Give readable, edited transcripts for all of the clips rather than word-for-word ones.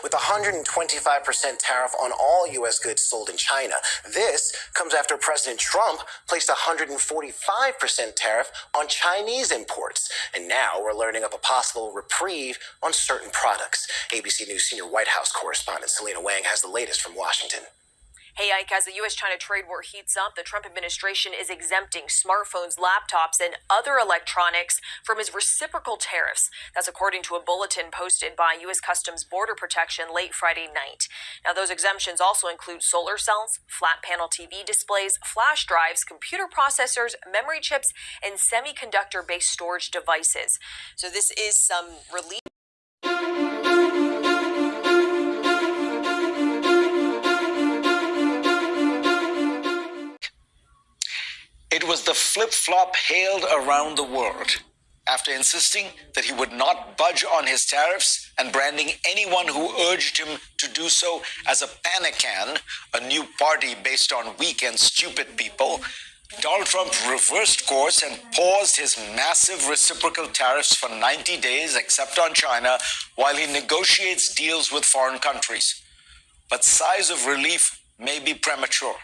with a 125% tariff on all U.S. goods sold in China. This comes after President Trump placed a 145% tariff on Chinese imports. And now we're learning of a possible reprieve on certain products. ABC News senior White House correspondent Selena Wang has the latest from Washington. Hey, Ike, as the U.S.-China trade war heats up, the Trump administration is exempting smartphones, laptops, and other electronics from its reciprocal tariffs. That's according to a bulletin posted by U.S. Customs Border Protection late Friday night. Now, those exemptions also include solar cells, flat panel TV displays, flash drives, computer processors, memory chips, and semiconductor-based storage devices. So this is some relief. It was the flip-flop hailed around the world after insisting that he would not budge on his tariffs and branding anyone who urged him to do so as a panican, a new party based on weak and stupid people. Donald Trump reversed course and paused his massive reciprocal tariffs for 90 days, except on China, while he negotiates deals with foreign countries. But sighs of relief may be premature.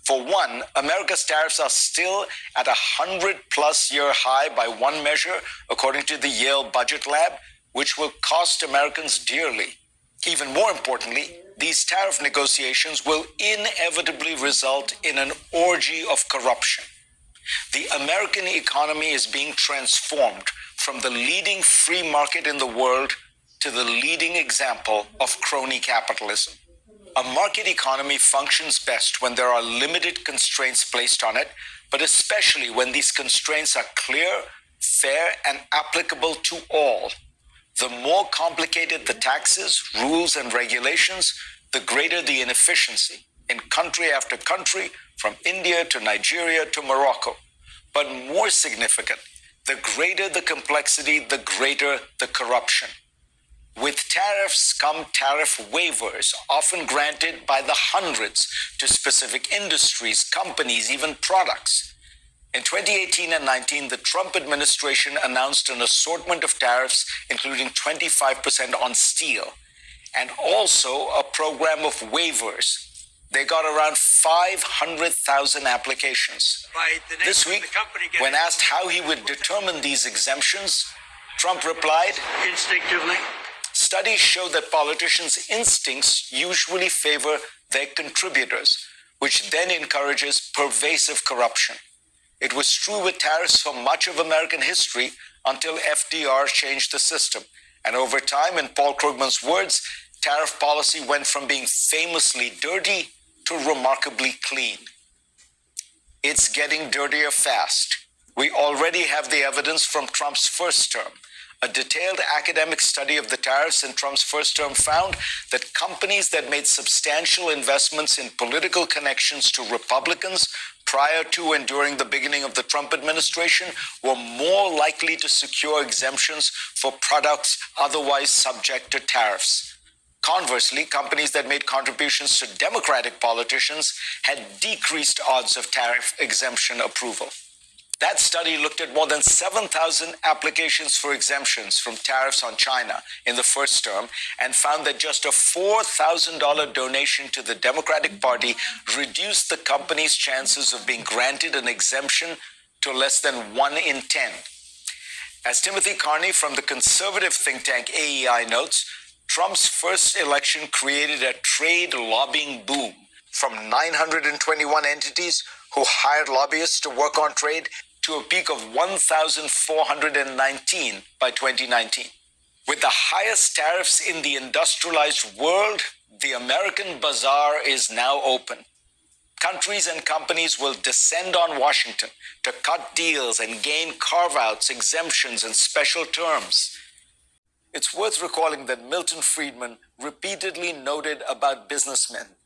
For one, America's tariffs are still at a 100-plus-year high by one measure, according to the Yale Budget Lab, which will cost Americans dearly. Even more importantly, these tariff negotiations will inevitably result in an orgy of corruption. The American economy is being transformed from the leading free market in the world to the leading example of crony capitalism. A market economy functions best when there are limited constraints placed on it, but especially when these constraints are clear, fair, and applicable to all. The more complicated the taxes, rules, and regulations, the greater the inefficiency in country after country, from India to Nigeria to Morocco. But more significant, the greater the complexity, the greater the corruption. With tariffs come tariff waivers, often granted by the hundreds to specific industries, companies, even products. In 2018 and 19, the Trump administration announced an assortment of tariffs, including 25% on steel, and also a program of waivers. They got around 500,000 applications. This week, when asked how he would determine these exemptions, Trump replied, "Instinctively. Studies show that politicians' instincts usually favor their contributors, which then encourages pervasive corruption. It was true with tariffs for much of American history until FDR changed the system. And over time, in Paul Krugman's words, tariff policy went from being famously dirty to remarkably clean. It's getting dirtier fast. We already have the evidence from Trump's first term. A detailed academic study of the tariffs in Trump's first term found that companies that made substantial investments in political connections to Republicans prior to and during the beginning of the Trump administration were more likely to secure exemptions for products otherwise subject to tariffs. Conversely, companies that made contributions to Democratic politicians had decreased odds of tariff exemption approval. That study looked at more than 7,000 applications for exemptions from tariffs on China in the first term and found that just a $4,000 donation to the Democratic Party reduced the company's chances of being granted an exemption to less than 1 in 10. As Timothy Carney from the conservative think tank AEI notes, Trump's first election created a trade lobbying boom from 921 entities who hired lobbyists to work on trade to a peak of 1,419 by 2019. With the highest tariffs in the industrialized world, the American bazaar is now open. Countries and companies will descend on Washington to cut deals and gain carve-outs, exemptions, and special terms. It's worth recalling that Milton Friedman repeatedly noted about businessmen.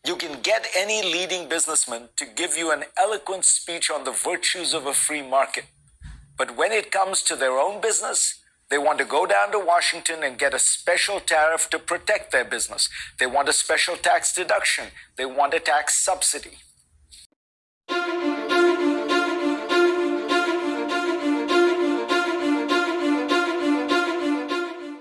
You can get any leading businessman to give you an eloquent speech on the virtues of a free market. But when it comes to their own business, they want to go down to Washington and get a special tariff to protect their business. They want a special tax deduction. They want a tax subsidy.